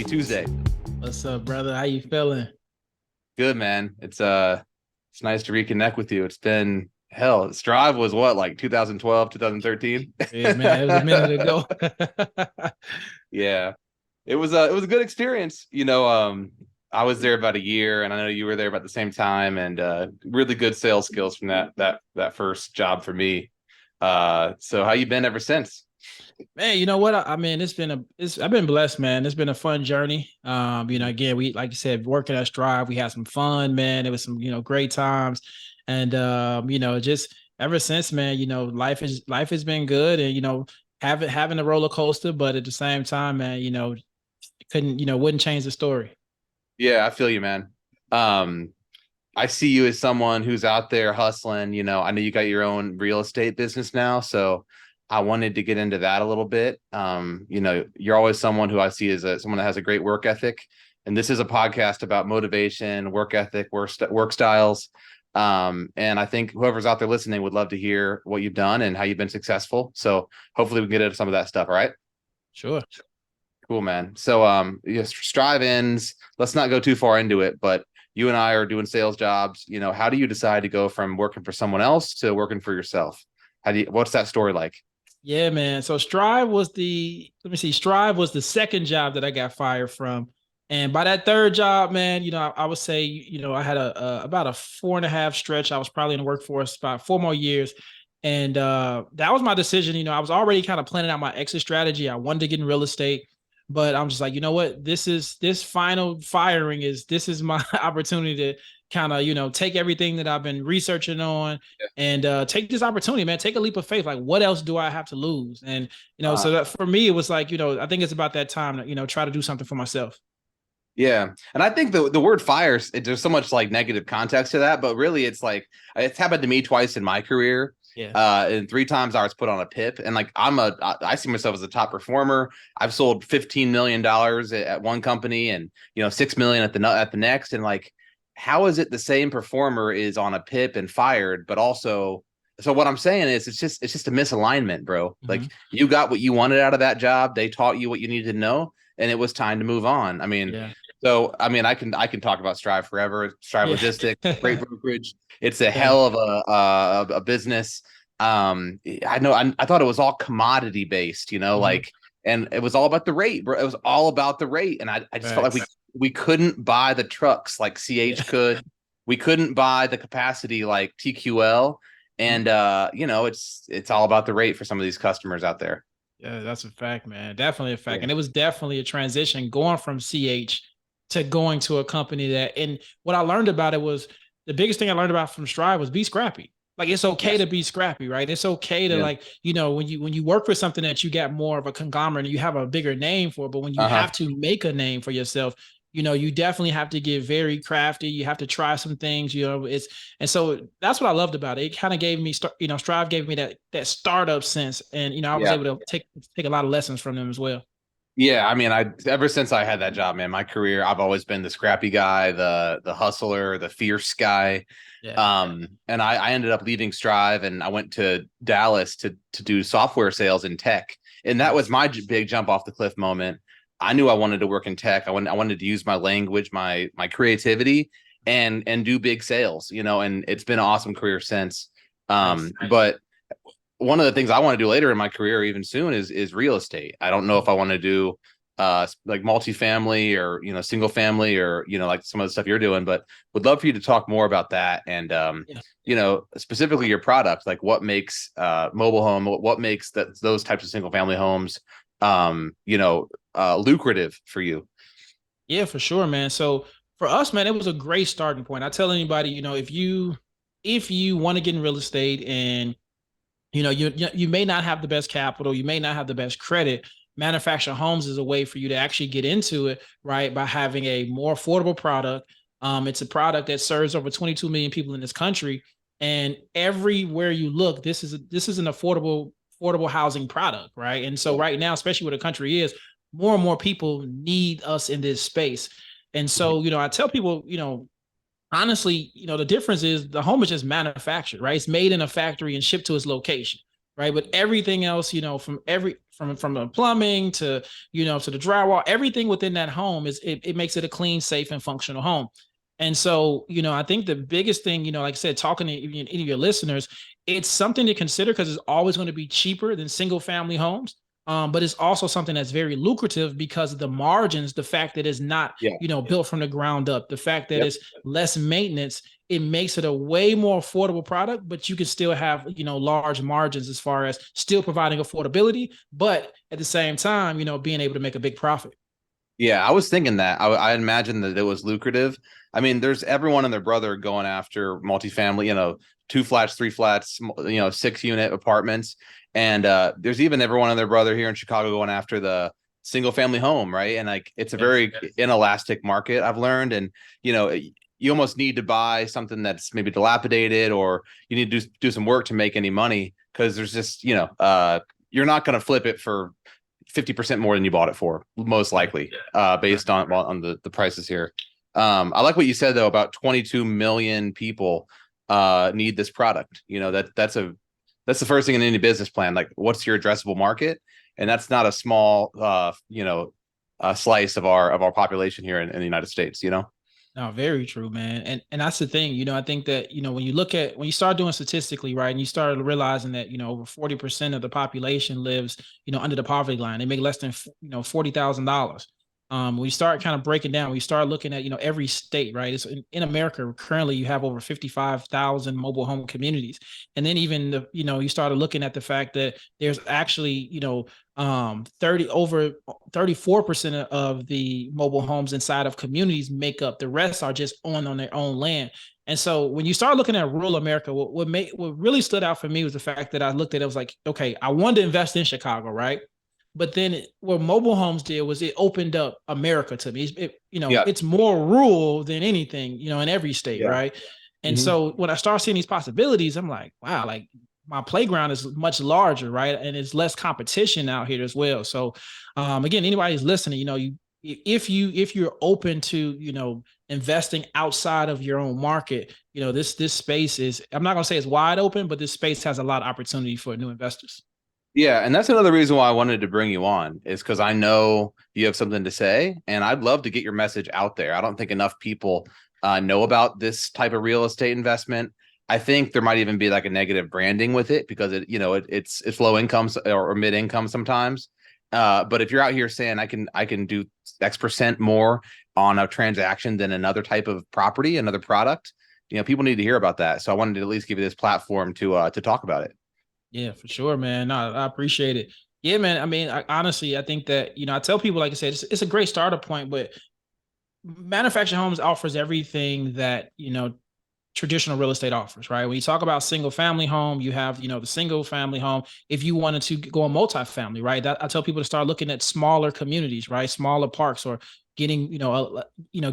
Tuesday. What's up, brother? How you feeling? Good, man. It's nice to reconnect with you. It's been hell. Strive was what, like 2012, 2013? Yeah, man, it was a minute ago. Yeah. It was a good experience. I was there about a year and I know you were there about the same time and really good sales skills from that first job for me. So how you been ever since? Man, you know what? I mean, I've been blessed, man. It's been a fun journey. Again, we like you said, working at Strive, we had some fun, man. It was some, great times. And just ever since, man, life has been good and having a roller coaster, but at the same time, man, wouldn't change the story. Yeah, I feel you, man. Um, I see you as someone who's out there hustling. I know you got your own real estate business now, so I wanted to get into that a little bit. You're always someone who I see as someone that has a great work ethic, and this is a podcast about motivation, work ethic, work styles. And I think whoever's out there listening would love to hear what you've done and how you've been successful. So hopefully we can get into some of that stuff. All right. Sure. Cool, man. So, yes, Strive ins. Let's not go too far into it, but you and I are doing sales jobs. How do you decide to go from working for someone else to working for yourself? What's that story like? Yeah, man. So Strive was the second job that I got fired from. And by that third job, man, I would say, I had about a 4.5 stretch. I was probably in the workforce about 4 more years. And that was my decision. I was already kind of planning out my exit strategy. I wanted to get in real estate, but I'm just like, you know what? This final firing this is my opportunity to kind of, take everything that I've been researching on and take this opportunity, man. Take a leap of faith. Like, what else do I have to lose? And so that for me, it was like, I think it's about that time to, try to do something for myself. Yeah. And I think the word fires, there's so much like negative context to that, but really it's like it's happened to me twice in my career. Yeah. And 3 times I was put on a PIP. And like I see myself as a top performer. I've sold $15 million at one company and 6 million at the next. And like, how is it the same performer is on a PIP and fired, but also so what I'm saying is it's just a misalignment, bro. Like Mhm. you got what you wanted out of that job. They taught you what you needed to know, and it was time to move on. I mean, Yeah. so I mean, I can talk about Strive forever. Strive Yeah. Logistics, great brokerage. It's a Yeah. hell of a business. I know I thought it was all commodity based, Mhm. like, and it was all about the rate, bro. It was all about the rate, and I just felt like we Facts. we couldn't buy the trucks like CH Yeah. could. We couldn't buy the capacity like TQL, Mhm. and it's all about the rate for some of these customers out there. Yeah, that's a fact, man. Definitely a fact. Yeah. And it was definitely a transition going from CH to going to a company and what I learned about it was the biggest thing I learned about from Strive was be scrappy. Like it's okay Yes. to be scrappy, right? It's okay to Yeah. like, when you work for something that you got more of a conglomerate and you have a bigger name for, but when you Uh-huh. have to make a name for yourself, you definitely have to get very crafty. You have to try some things, and so that's what I loved about it. It kind of gave me, Strive gave me that startup sense, and I was Yeah. able to take a lot of lessons from them as well. Yeah, I mean, I ever since I had that job, man, my career, I've always been the scrappy guy, the hustler, the fierce guy. Yeah. And I ended up leaving Strive and I went to Dallas to do software sales in tech. And that was Nice. my big jump off the cliff moment. I knew I wanted to work in tech. I wanted to use my language, my creativity and do big sales, and it's been an awesome career since. Nice. But one of the things I want to do later in my career, even soon, is real estate. I don't know if I want to do like multifamily or single family or like some of the stuff you're doing, but would love for you to talk more about that and Yeah. specifically your product, like what makes mobile home, what makes those types of single family homes lucrative for you. Yeah, for sure, man. So for us, man, it was a great starting point. I tell anybody, if you want to get in real estate and you may not have the best capital, you may not have the best credit. Manufactured homes is a way for you to actually get into it, right? By having a more affordable product. It's a product that serves over 22 million people in this country, and everywhere you look, this is an affordable housing product, right? And so right now, especially where the country is, more and more people need us in this space. And so, I tell people, honestly, the difference is the home is just manufactured, right? It's made in a factory and shipped to its location, right? But everything else, from the plumbing to, to the drywall, everything within that home it makes it a clean, safe, and functional home. And so, I think the biggest thing, like I said, talking to any of your listeners, it's something to consider because it's always going to be cheaper than single family homes. But it's also something that's very lucrative because of the margins, the fact that it's not, Yeah. Built from the ground up, the fact that Yep. it's less maintenance, it makes it a way more affordable product, but you can still have, large margins as far as still providing affordability, but at the same time, being able to make a big profit. Yeah, I was thinking that. I imagine that it was lucrative. I mean, there's everyone and their brother going after multifamily, 2 flats, 3 flats, 6 unit apartments. And there's even everyone and their brother here in Chicago going after the single family home, right? And like it's a very inelastic market, I've learned. And you almost need to buy something that's maybe dilapidated, or you need to do some work to make any money, because there's just, you're not going to flip it for 50% more than you bought it for, most likely, based on the prices here. I like what you said though about 22 million people need this product. That's the first thing in any business plan. Like, what's your addressable market? And that's not a small slice of our population here in the United States. No, very true, man. And that's the thing, I think that, when you start doing statistically, right, and you start realizing that, over 40% of the population lives, under the poverty line. They make less than, $40,000. We start kind of breaking down, we start looking at, every state, right? It's in America, currently you have over 55,000 mobile home communities. And then even you started looking at the fact that there's actually, 34% of the mobile homes inside of communities make up. The rest are just on their own land. And so when you start looking at rural America, what really stood out for me was the fact that I looked at it, was like, okay, I wanted to invest in Chicago, right? But then what mobile homes did was it opened up America to me. It's more rural than anything, in every state, Yeah. right? And so when I start seeing these possibilities, I'm like, wow, like my playground is much larger, right? And it's less competition out here as well. So again, anybody's listening, if you're open to, investing outside of your own market, this space is, I'm not gonna say it's wide open, but this space has a lot of opportunity for new investors. Yeah, and that's another reason why I wanted to bring you on, is because I know you have something to say, and I'd love to get your message out there. I don't think enough people know about this type of real estate investment. I think there might even be like a negative branding with it, because it's low income or mid income sometimes. But if you're out here saying I can do X% more on a transaction than another type of property, another product, people need to hear about that. So I wanted to at least give you this platform to talk about it. Yeah, for sure, man. No, I appreciate it. Yeah, man. I mean, honestly, I think that, I tell people, like I said, it's a great starter point, but manufactured homes offers everything that, traditional real estate offers, right? When you talk about single family home, you have, the single family home. If you wanted to go a multifamily, right? I tell people to start looking at smaller communities, right? Smaller parks, or getting,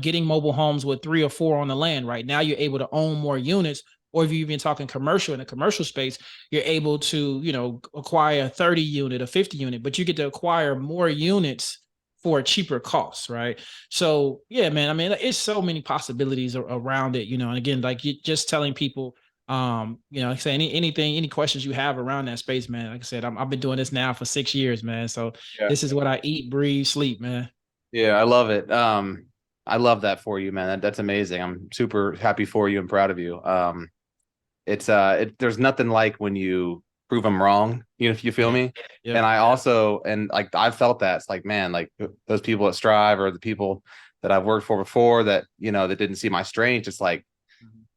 getting mobile homes with 3 or 4 on the land, right? Now you're able to own more units. Or if you're even talking commercial, in a commercial space, you're able to, acquire a 30 unit, a 50 unit, but you get to acquire more units for a cheaper cost, right? So yeah, man, I mean, it's so many possibilities around it, and again, like you just telling people, like I say, any questions you have around that space, man. Like I said, I've been doing this now for 6 years, man. So Yeah. this is what I eat, breathe, sleep, man. Yeah, I love it. I love that for you, man. That's amazing. I'm super happy for you and proud of you. There's nothing like when you prove them wrong, if you feel me. Yeah. And I also, and like I've felt that, it's like, man, like those people at Strive, or the people that I've worked for before that that didn't see my strength, it's like,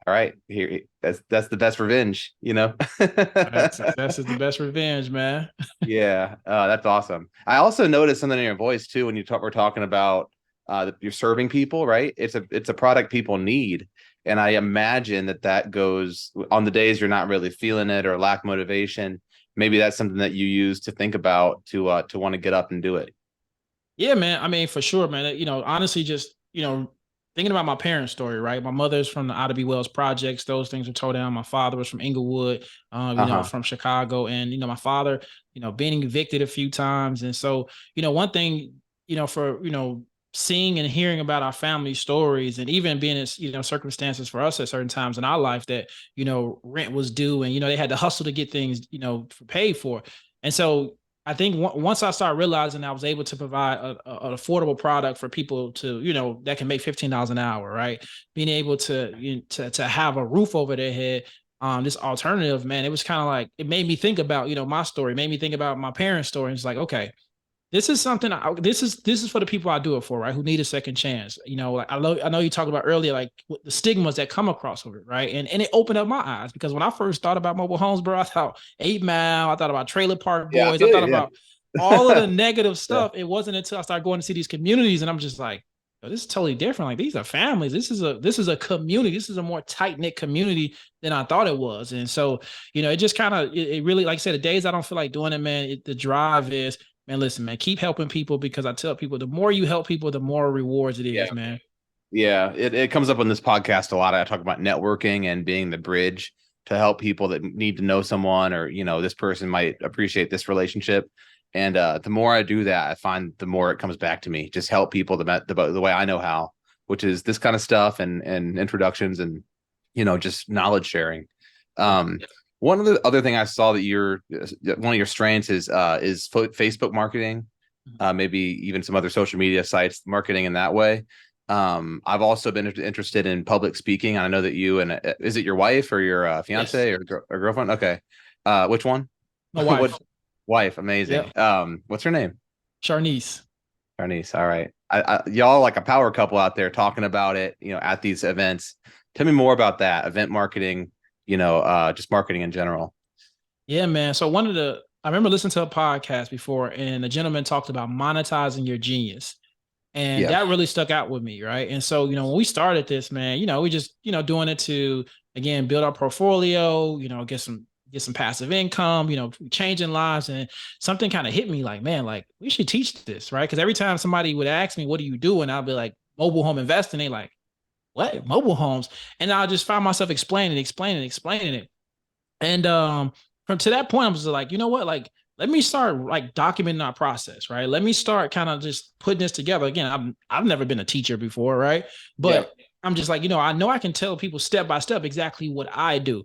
all right, here, that's the best revenge. Success is the best revenge, man. Yeah, that's awesome. I also noticed something in your voice too when we're talking about you're serving people, right? It's a product people need, and I imagine that goes on the days you're not really feeling it or lack motivation. Maybe that's something that you use to think about to want to get up and do it. Yeah, man. I mean, for sure, man. Honestly, just thinking about my parents' story, right? My mother's from the Ida B. Wells projects; those things were tore down. My father was from Inglewood, from Chicago, and my father, being evicted a few times, and so one thing, for seeing and hearing about our family stories, and even being in circumstances for us at certain times in our life that rent was due, and they had to hustle to get things paid for, and so I think once I started realizing I was able to provide an affordable product for people to, that can make $15 an hour, right? Being able to have a roof over their head, this alternative, man, it was kind of like, it made me think about, my story, made me think about my parents' story. And it's like, okay, this is something. This is for the people I do it for, right? Who need a second chance. Like I know you talked about earlier, like the stigmas that come across with it, right? And it opened up my eyes because when I first thought about mobile homes, bro, I thought 8 Mile, I thought about Trailer Park Yeah, I Boys, I feel thought you. about all of the negative Yeah. stuff. It wasn't until I started going to see these communities, and I'm just like, oh, this is totally different. Like these are families. This is a community. This is a more tight knit community than I thought it was. And so, it just kind of it really, like I said, the days I don't feel like doing it, man. The drive is, man, listen, man, keep helping people because I tell people the more you help people, the more rewards it Yeah. is, man. Yeah, it comes up on this podcast a lot. I talk about networking and being the bridge to help people that need to know someone, or this person might appreciate this relationship. And the more I do that, I find the more it comes back to me. Just help people the way I know how, which is this kind of stuff and introductions and just knowledge sharing. Yeah. Um, one of the other thing I saw that one of your strengths is Facebook marketing, maybe even some other social media sites marketing in that way. I've also been interested in public speaking. I know that you and is it your wife or your Yes. fiance or girlfriend? Okay. Which one? My What wife. wife? Yep. Amazing. What's her name? Charnice. Bernice. All right. Y'all like a power couple out there talking about it, at these events. Tell me more about that event marketing, just marketing in general. Yeah, man. So I remember listening to a podcast before, and the gentleman talked about monetizing your genius. And Yeah. that really stuck out with me, right? And so, when we started this, man, we just, doing it to, again, build our portfolio, get some passive income, changing lives. And something kind of hit me like, man, like we should teach this, right? Because every time somebody would ask me, what do you do? And I'll be like, mobile home investing. They like, what? Mobile homes? And I'll just find myself explaining it. And from to that point, I was like, you know what? Like, let me start like documenting our process, right? Let me start kind of just putting this together. Again, I've never been a teacher before, right? Yeah. But I'm just like, I know I can tell people step by step exactly what I do.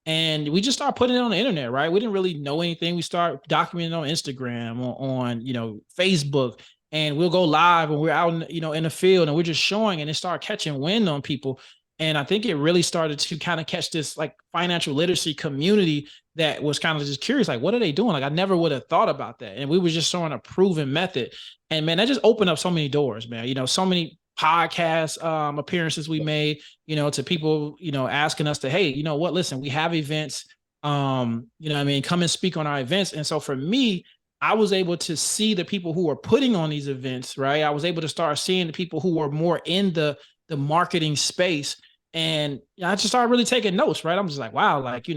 And we just start putting it on the internet, right? We didn't really know anything. We start documenting on Instagram, on Facebook, and we'll go live when we're out in the field and we're just showing, and it start catching wind on people. And I think it really started to kind of catch this like financial literacy community that was kind of just curious, like, what are they doing? Like, I never would have thought about that. And we were just showing a proven method. And man, that just opened up so many doors, man. So many podcast appearances we made, to people, asking us to, hey, what, listen, we have events, come and speak on our events. And so for me, I was able to see the people who are putting on these events, right? I was able to start seeing the people who were more in the marketing space. And I just started really taking notes, right? I'm just like, wow, like,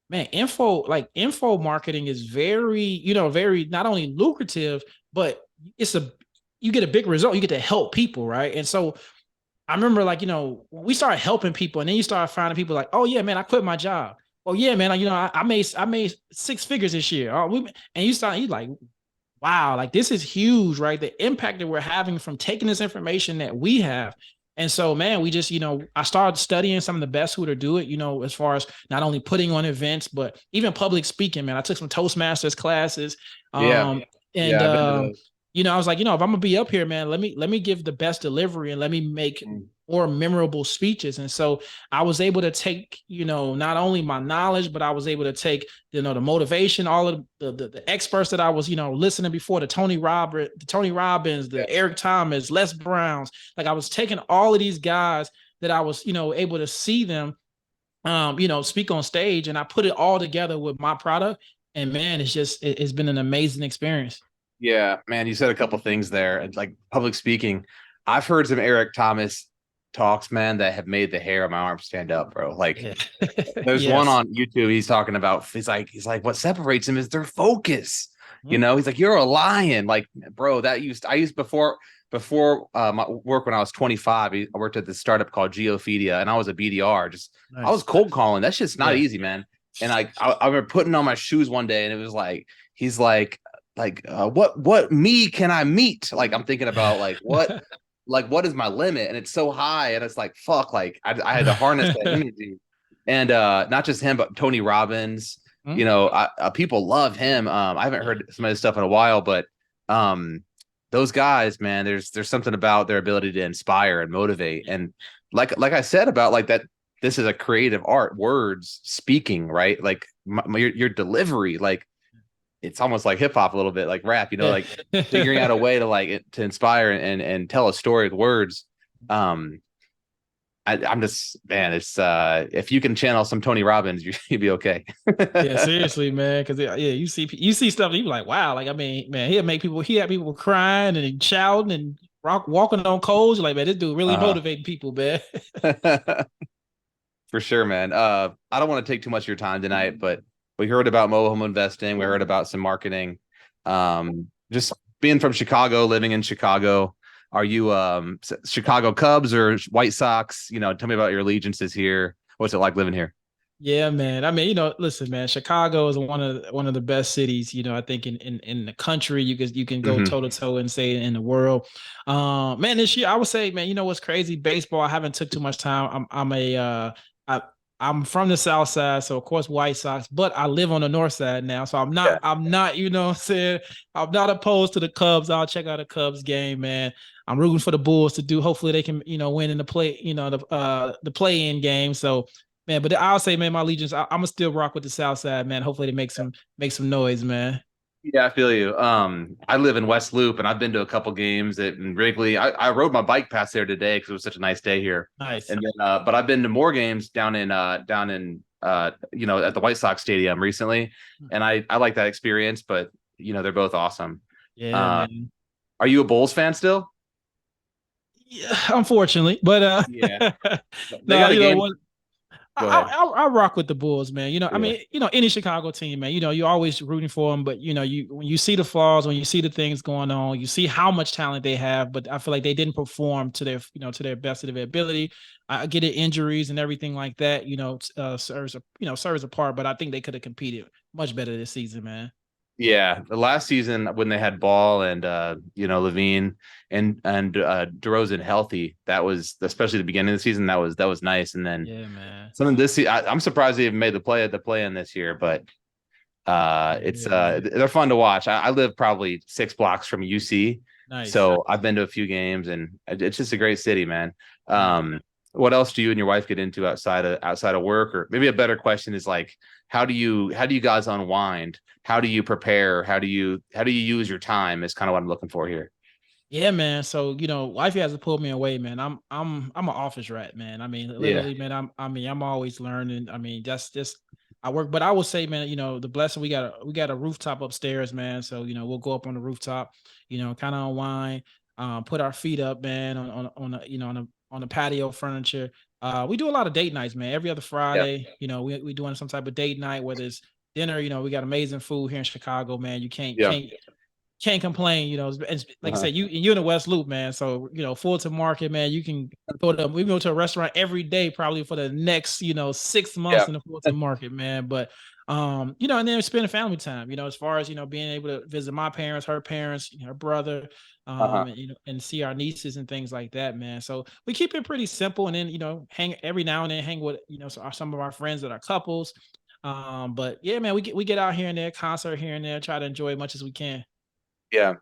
man, info marketing is very, very not only lucrative, but you get a big result. You get to help people, right? And so I remember, like, when we started helping people, and then you start finding people like, oh yeah, man, I quit my job. Oh yeah, man, I made 6 figures this year. And you like, wow, like this is huge, right? The impact that we're having from taking this information that we have. And so, man, we just, I started studying some of the best who to do it, as far as not only putting on events, but even public speaking, man. I took some Toastmasters classes. Yeah. And Yeah. I've been to those. I was like, if I'm gonna be up here, man, let me give the best delivery and let me make Mm. more memorable speeches. And so I was able to take, not only my knowledge, but I was able to take, the motivation, all of the experts that I was, listening before, the Tony Robbins, Yeah. the Eric Thomas, Les Browns. Like I was taking all of these guys that I was, able to see them, speak on stage, and I put it all together with my product. And man, it's been an amazing experience. Yeah, man, you said a couple things there. And like public speaking, I've heard some Eric Thomas talks, man, that have made the hair on my arm stand up, bro. Like Yeah. there's one Yes. on YouTube. He's talking about, he's like, what separates him is their focus. Mhm. He's like, you're a lion. Like, bro, I used before my work when I was 25. I worked at this startup called Geofedia, and I was a BDR. I was Nice. cold calling. That shit's not Yeah. easy, man. And I remember putting on my shoes one day, and it was like, he's like what me can I meet? Like I'm thinking about what is my limit? And it's so high, and it's like fuck, like I had to harness that energy. And not just him, but Tony Robbins. Hmm? People love him. I haven't Yeah. heard some of his stuff in a while, but um, those guys, man, there's something about their ability to inspire and motivate, and like I said about like that. This is a creative art, words, speaking, right? Like your delivery, like it's almost like hip hop a little bit, like rap, Yeah. like figuring out a way to to inspire and tell a story with words. Um, I'm just man, it's if you can channel some Tony Robbins, you'd be okay. Yeah, seriously, man. Because yeah, you see stuff, and you be like, wow. Like, I mean, man, he had people crying and shouting and walking on coals. You're like, man, this dude really uh motivating people, man. For sure, man. I don't want to take too much of your time tonight, but we heard about mobile home investing. We heard about some marketing. Just being from Chicago, living in Chicago. Are you Chicago Cubs or White Sox? Tell me about your allegiances here. What's it like living here? Yeah, man. I mean, listen, man. Chicago is one of the best cities. I think in the country, you can go Hmm. toe to toe and say in the world. Man, this year I would say, man, what's crazy? Baseball. I haven't took too much time. I, I'm from the South Side, so of course White Sox. But I live on the North Side now, so Yeah. I'm not. What I'm saying, I'm not opposed to the Cubs. I'll check out a Cubs game, man. I'm rooting for the Bulls to do. Hopefully they can, win in the play. The play in game. So. Man, but I'll say, man, my allegiance, I'm gonna still rock with the South Side, man. Hopefully they make some noise, man. Yeah, I feel you. I live in West Loop, and I've been to a couple games in Wrigley. I rode my bike past there today because it was such a nice day here. Nice. And then, but I've been to more games down in at the White Sox Stadium recently, and I like that experience. But they're both awesome. Yeah, Uh, man. are you a Bulls fan still? Yeah, unfortunately, but Yeah, they no, got a game. what Go ahead. I rock with the Bulls, man. I Yeah, mean, any Chicago team, man. You're always rooting for them, but you when you see the flaws, when you see the things going on, you see how much talent they have. But I feel like they didn't perform to their best of their ability. I get it, injuries and everything like that. Serves a part, but I think they could have competed much better this season, man. yeah. The last season when they had Ball and Levine and DeRozan healthy, that was especially the beginning of the season. That was nice, and then. Yeah, man. Something this I'm surprised they even made the play in this year, but it's Yeah, man. they're fun to watch. I live probably 6 blocks from UC, Nice. so I've been to a few games, and it's just a great city, man. Yeah. What else do you and your wife get into outside of work? Or maybe a better question is like, how do you guys unwind? How do you prepare? How do you use your time? Is kind of what I'm looking for here. Yeah, man. So, wifey has to pull me away, man. I'm an office rat, man. I mean, Yeah, literally, man, I'm always learning. I mean, that's just I work, but I would say, man, the blessing we got a rooftop upstairs, man. So, we'll go up on the rooftop, kind of unwind, put our feet up, man, on the patio furniture. We do a lot of date nights, man. Every other yeah, Friday, we doing some type of date night, whether it's dinner, we got amazing food here in Chicago, man. You can't yeah. can't complain. It's like I Uh-huh. said, you're in the West Loop, man. So Fulton Market, man. You can we go to a restaurant every day, probably for the next 6 months Yeah. in the Fulton Market, man. But and then spending family time. As far as being able to visit my parents, her parents, her brother, Uh-huh. and see our nieces and things like that, man. So we keep it pretty simple, and then hang every now and then hang with some of our friends that are couples. But yeah, man, we get out here and there, concert here and there, try to enjoy as much as we can. Yeah.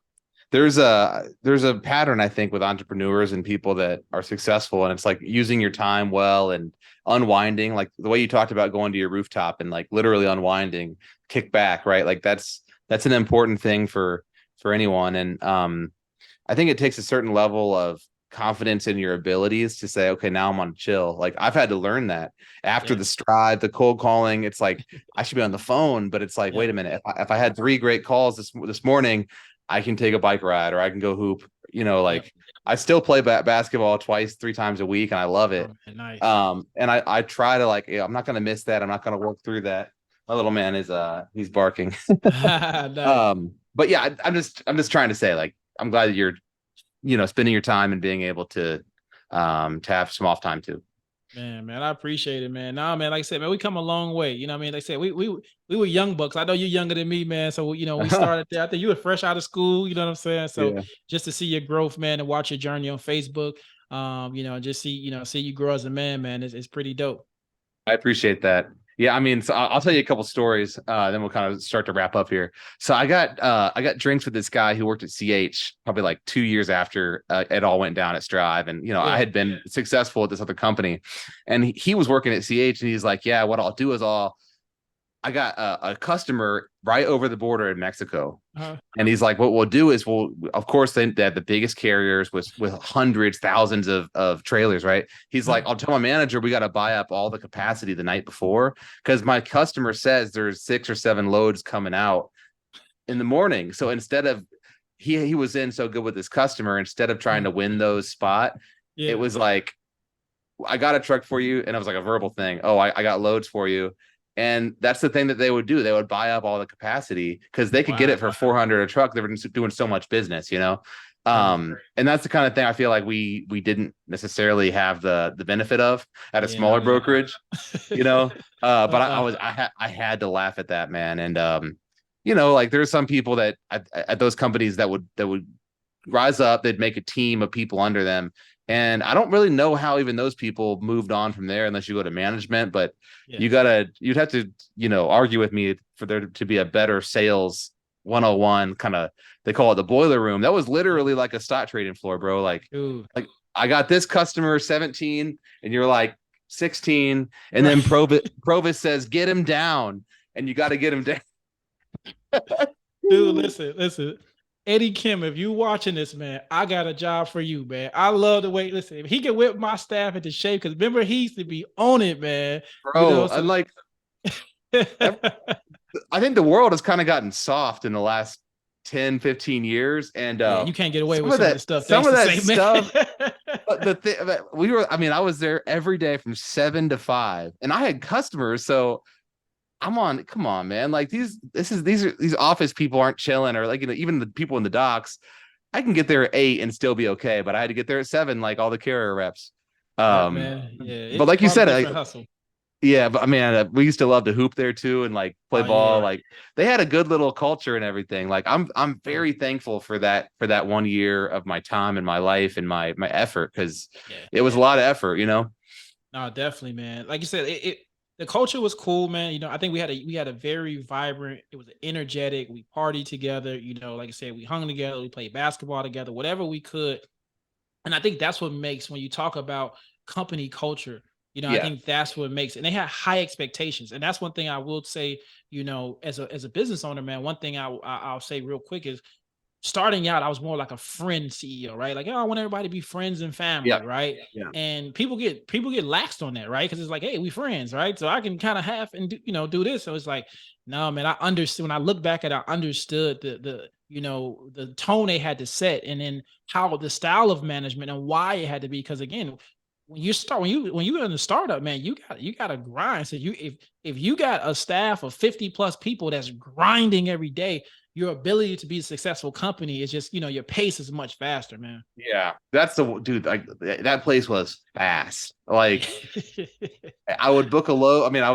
There's a pattern I think with entrepreneurs and people that are successful, and it's like using your time well and unwinding, like the way you talked about going to your rooftop and like literally unwinding, kick back, right? Like that's an important thing for anyone. And I think it takes a certain level of confidence in your abilities to say, okay, now I'm on chill. Like I've had to learn that after Yeah, the stride, the cold calling. It's like I should be on the phone, but it's like, yeah, wait a minute. If I had 3 great calls this morning, I can take a bike ride or I can go hoop. yeah. Like I still play basketball twice, 3 times a week, and I love Oh, it. man, nice. And I try to like, I'm not gonna miss that. I'm not gonna work through that. My little man is he's barking. Nice. But yeah, I'm just trying to say like I'm glad that you're spending your time and being able to have some off time too. Man, I appreciate it, man. Nah, man, like I said, man, we come a long way. You know what I mean? Like I said, we were young bucks. I know you're younger than me, man. So we started there. I think you were fresh out of school, you know what I'm saying? So Yeah, just to see your growth, man, and watch your journey on Facebook, just see you grow as a man, man, it's pretty dope. I appreciate that. Yeah, I mean, so I'll tell you a couple stories, then we'll kind of start to wrap up here. So I got drinks with this guy who worked at CH probably like 2 years after it all went down at Strive, and I Yeah. had been successful at this other company, and he was working at CH, and he's like, yeah, what I'll do is I got a customer right over the border in Mexico. Uh-huh. And he's like, what we'll do is of course, they have the biggest carriers with hundreds, thousands of trailers, right? He's Uh-huh. like, I'll tell my manager we got to buy up all the capacity the night before because my customer says there's 6 or 7 loads coming out in the morning. So instead of he was in so good with this customer, instead of trying to win those spot, it Yeah. was like, I got a truck for you. And it was like a verbal thing. Oh, I got loads for you. And that's the thing that they would do. They would buy up all the capacity because they could get it Wow. for 400 a truck. They were doing so much business, you know? Crazy. And that's the kind of thing I feel like we didn't necessarily have the benefit of at a Yeah, smaller man. brokerage, you know? But Uh-uh. I had to laugh at that, man. And like there's some people that at those companies that would rise up, they'd make a team of people under them. And I don't really know how even those people moved on from there unless you go to management, but Yeah. you'd have to, argue with me for there to be a better sales 101 kind of, they call it the boiler room. That was literally like a stock trading floor, bro. Dude. Like I got this customer 17 and you're like 16. And Right. then Provis says, get him down. And you got to get him down. Dude, listen. Eddie Kim, if you watching this, man, I got a job for you, man. I love the way, listen, if he can whip my staff into shape, because remember, he used to be on it, man. Bro, So and like I think the world has kind of gotten soft in the last 10, 15 years. And yeah, you can't get away some with of some of that, the stuff some thanks of to that say, stuff, man. but the thing I was there every day from 7 to 5, and I had customers. So come on, man. Like these office people aren't chilling, or like, even the people in the docks. I can get there at 8 and still be okay, but I had to get there at 7, like all the carrier reps. Yep, Um, man. Yeah, but it's like you brought a said, like, different hustle. yeah, but I mean, we used to love to hoop there too and like play Oh, ball. yeah. Like they had a good little culture and everything. Like I'm Oh, very thankful for that 1 year of my time and my life and my effort because yeah. it was a lot of effort, you know. No, definitely, man. Like you said, the culture was cool, man. I think we had a very vibrant. It was energetic. We partied together. Like I said, we hung together. We played basketball together. Whatever we could. And I think that's what makes when you talk about company culture. I Yeah, think that's what makes it. And they had high expectations, and that's one thing I will say. As a business owner, man, one thing I'll say real quick is starting out, I was more like a friend CEO, right? Like, I want everybody to be friends and yeah, family, right? yeah, And people get laxed on that, right? Because it's like, hey, we friends, right? So I can kind of have and do this. So it's like, no, man, I understood when I look back at it, I understood the tone they had to set, and then how the style of management and why it had to be. Because again, when you're in the startup, man, you got to grind. So if you got a staff of 50 plus people that's grinding every day, your ability to be a successful company is just, your pace is much faster, man. yeah. That's the dude. Like that place was fast. Like Yeah. I would book a load. I mean, I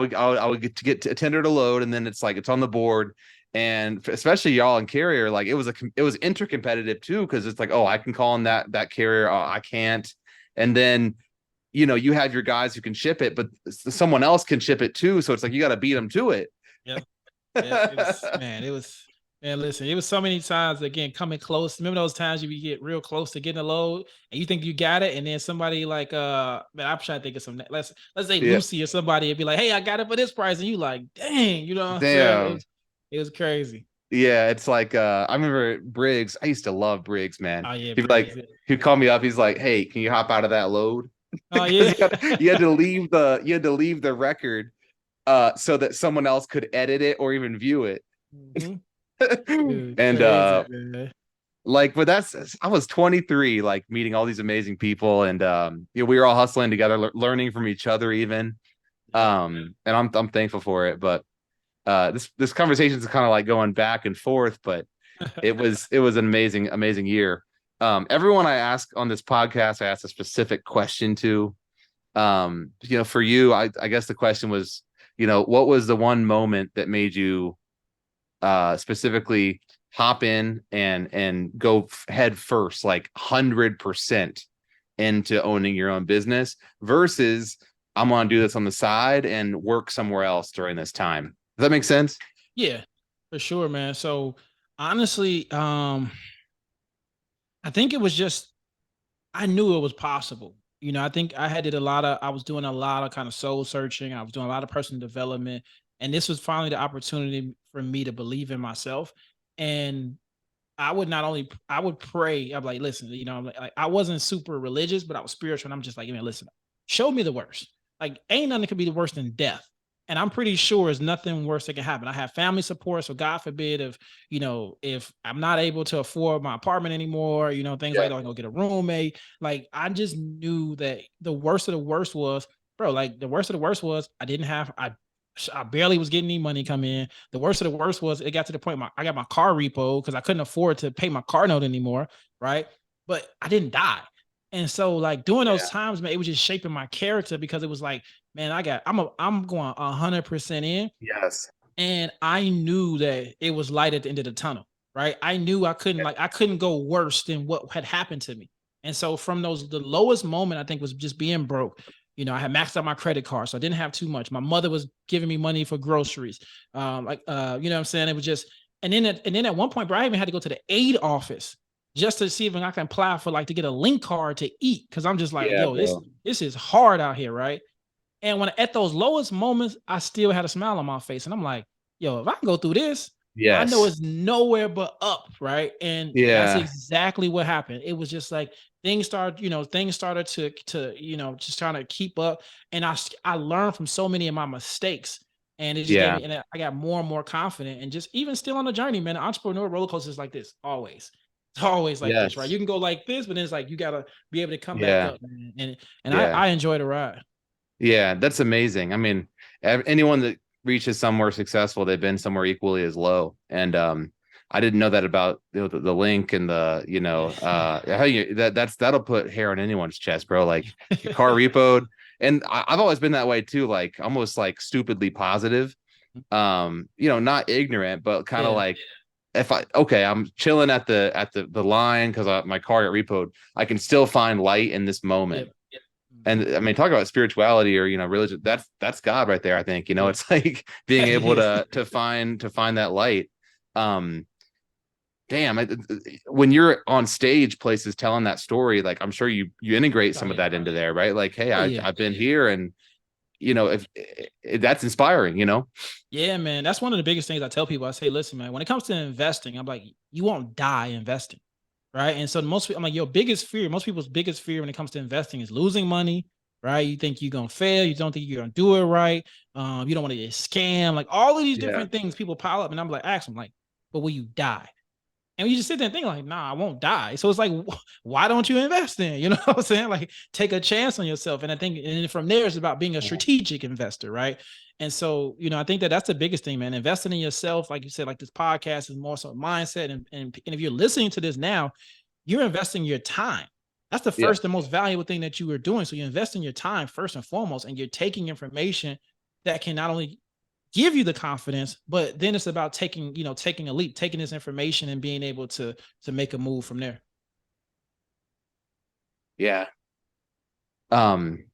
would get to tendered a load, and then it's like it's on the board. And especially y'all in carrier, like it was intercompetitive too, because it's like, oh, I can call in that carrier, oh, I can't, and then you have your guys who can ship it, but someone else can ship it too. So it's like you got to beat them to it. Yep. Yeah, man, listen, it was so many times again coming close. Remember those times you get real close to getting a load and you think you got it, and then somebody like man, I'm trying to think of some, let's say Yeah, Lucy or somebody would be like, hey, I got it for this price, and you like, dang, you know what I'm saying? damn. It was crazy. Yeah, it's like I remember Briggs. I used to love Briggs, man. Oh yeah, He'd be like, Briggs. he'd call me up. He's like, "Hey, can you hop out of that load?" Oh Because yeah. you had to leave the record so that someone else could edit it or even view it. Mhm. Dude, And crazy, man. like, but I was 23, like meeting all these amazing people, and we were all hustling together, learning from each other even. Yep. And I'm thankful for it. But this conversation is kind of like going back and forth, but it was an amazing year. Everyone I ask on this podcast, I ask a specific question to. For you, I guess the question was, what was the one moment that made you specifically hop in and go head first, like 100% into owning your own business versus I'm going to do this on the side and work somewhere else during this time. Does that make sense? Yeah, for sure, man. So honestly, I think it was just I knew it was possible. I think I was doing a lot of kind of soul searching. I was doing a lot of personal development. And this was finally the opportunity for me to believe in myself. And I would not only, I would pray. I'm like, listen, like, I wasn't super religious, but I was spiritual. And I'm just like, man, listen, show me the worst. Like, ain't nothing could be the worse than death. And I'm pretty sure there's nothing worse that can happen. I have family support. So God forbid if I'm not able to afford my apartment anymore, things like Yeah. that, I go get a roommate. Like I just knew that the worst of the worst was, bro, like the worst of the worst was I barely was getting any money come in. The worst of the worst was it got to the point I got my car repo because I couldn't afford to pay my car note anymore. Right. But I didn't die. And so like during those Yeah. times, man, it was just shaping my character because it was like, man, I'm going 100% in. Yes. And I knew that it was light at the end of the tunnel, right? I knew I couldn't go worse than what had happened to me. And so from the lowest moment, I think was just being broke. I had maxed out my credit card, so I didn't have too much. My mother was giving me money for groceries. You know what I'm saying? It was just, and then at one point, bro, I even had to go to the aid office just to see if I can apply for like to get a link card to eat. Cause I'm just like, Yeah, yo, this bro. this is hard out here, right? And when at those lowest moments, I still had a smile on my face. And I'm like, yo, if I can go through this, I know Yes. it's nowhere but up, right? And that's Yeah. exactly what happened. It was just like things started to just trying to keep up. And I learned from so many of my mistakes. And it just gave Yeah. me, and I got more and more confident. And just even still on the journey, man, the entrepreneur roller coaster is like this, always. It's always like this, right? Yes. You can go like this, but then it's like you gotta be able to come back Yeah. up, man. And I, Yeah. I enjoy the ride. Yeah. That's amazing. I mean, anyone that reaches somewhere successful, they've been somewhere equally as low. And I didn't know that about the link and Yeah. how that'll put hair on anyone's chest, bro. Like your car repoed. And I've always been that way too, like almost like stupidly positive. Not ignorant, but kind of Yeah. like if I'm chilling at the line because my car got repoed, I can still find light in this moment. Yep. Mhm. And I mean, talk about spirituality or religion. That's God right there. I think Yeah. it's like being It able is. to find that light. Um, damn, when you're on stage places telling that story, like I'm sure you integrate Oh some of yeah. that into there, right? Like, hey, Oh I've yeah. I've been here, and if that's inspiring. Yeah, man. That's one of the biggest things I tell people. I say, listen, man, when it comes to investing, I'm like, you won't die investing. Right. And so most people, I'm like, your biggest fear, most people's biggest fear when it comes to investing is losing money. Right. You think you're gonna fail, you don't think you're gonna do it right. You don't want to get scammed, like all of these Yeah. different things people pile up. And I'm like, ask them, like, but will you die? And you just sit there and think like, nah, I won't die. So it's like, why don't you invest in? You know what I'm saying? Like, take a chance on yourself. And I think, and from there, it's about being a strategic investor, right? And so, I think that that's the biggest thing, man. Investing in yourself, like you said, like this podcast is more so mindset. And if you're listening to this now, you're investing your time. That's the Yeah. first and most valuable thing that you are doing. So you're investing your time first and foremost, and you're taking information that can not only give you the confidence, but then it's about taking a leap, taking this information and being able to make a move from there. Yeah. Um,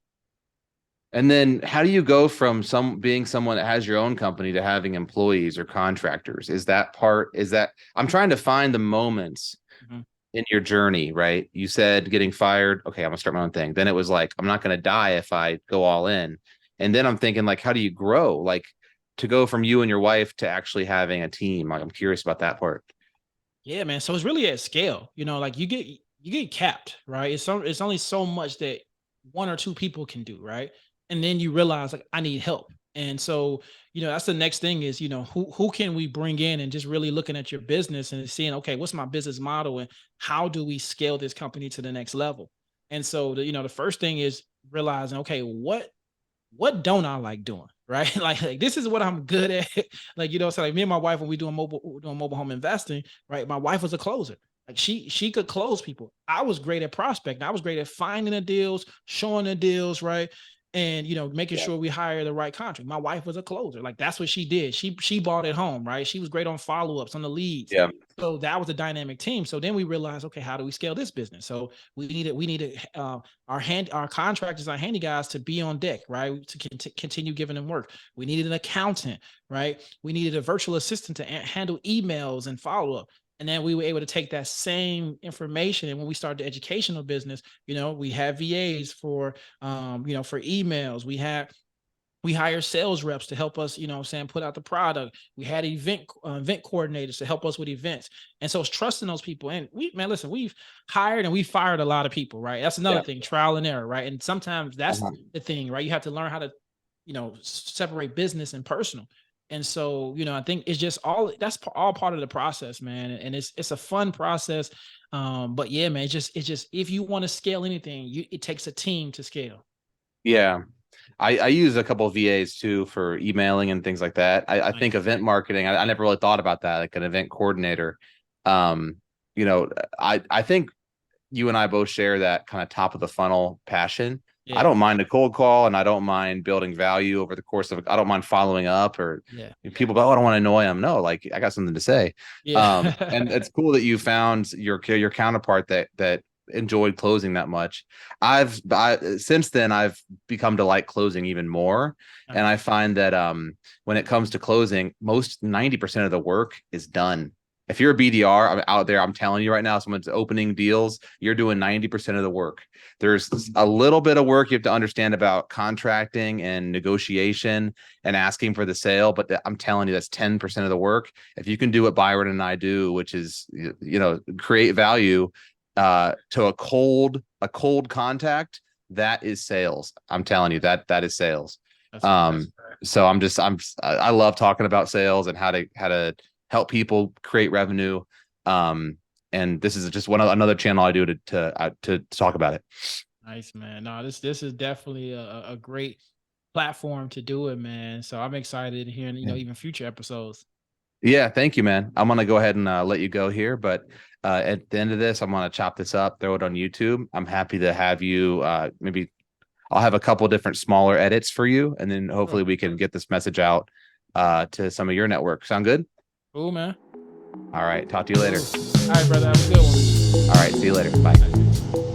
and then how do you go from being someone that has your own company to having employees or contractors? Is that I'm trying to find the moments Mhm. in your journey, right? You said getting fired. Okay, I'm gonna start my own thing. Then it was like, I'm not gonna die if I go all in. And then I'm thinking, like, how do you grow? Like to go from you and your wife to actually having a team. Like, I'm curious about that part. Yeah, man. So it's really at scale. Like you get capped, right? It's only so much that one or two people can do, right? And then you realize like I need help. And so, that's the next thing is, who can we bring in and just really looking at your business and seeing, okay, what's my business model and how do we scale this company to the next level? And so the first thing is realizing, okay, what don't I like doing? Right. Like this is what I'm good at. Like, so like me and my wife, when doing mobile home investing, right? My wife was a closer. Like she could close people. I was great at prospecting. I was great at finding the deals, showing the deals, right? and making Yeah. sure we hire the right contract. My wife was a closer. Like that's what she did. She bought it home, right? She was great on follow-ups on the leads. Yeah. So that was a dynamic team. So then we realized, okay, how do we scale this business? So we needed our contractors, our handy guys to be on deck, right? To continue giving them work. We needed an accountant, right? We needed a virtual assistant to handle emails and follow-up. And then we were able to take that same information. And when we started the educational business, we have VAs for for emails. We hire sales reps to help us, put out the product. We had event coordinators to help us with events. And so it's trusting those people. And listen, we've hired and we fired a lot of people, right? That's another Yeah. thing, trial and error, right? And sometimes that's Uh-huh. the thing, right? You have to learn how to, separate business and personal. And so, I think it's just all part of the process, man. And it's a fun process. But yeah, man, it's just if you want to scale anything, it takes a team to scale. Yeah. I use a couple of VAs too for emailing and things like that. I think Nice. event marketing, I never really thought about that, like an event coordinator. Um, you know, I think you and I both share that kind of top of the funnel passion. I Yeah. don't mind a cold call and I don't mind building value over the course of I don't mind following up or Yeah. people go, oh, I don't want to annoy them. No, like I got something to say. And Yeah. it's cool that you found your counterpart that enjoyed closing that much. Since then I've become to like closing even more. And I Nice. find that when it comes to closing, most 90% of the work is done. If you're a BDR out there, I'm telling you right now, someone's opening deals, you're doing 90% of the work. There's a little bit of work you have to understand about contracting and negotiation and asking for the sale, but I'm telling you, that's 10% of the work. If you can do what Byron and I do, which is, create value to a cold contact, that is sales. I'm telling you that is sales. That's Um, that's so I love talking about sales and how to help people create revenue. And this is just another channel I do to talk about it. nice, man. No, this is definitely a great platform to do it, man. So I'm excited to hear, Yeah. even future episodes. Yeah, thank you, man. I'm gonna go ahead and let you go here, but at the end of this, I'm gonna chop this up, throw it on YouTube. I'm happy to have you. Maybe I'll have a couple different smaller edits for you, and then hopefully Sure. we can get this message out to some of your network. Sound good? Cool, man. All right, talk to you later. Cool. All right, brother. Have a good one. All right, see you later. Bye. All right.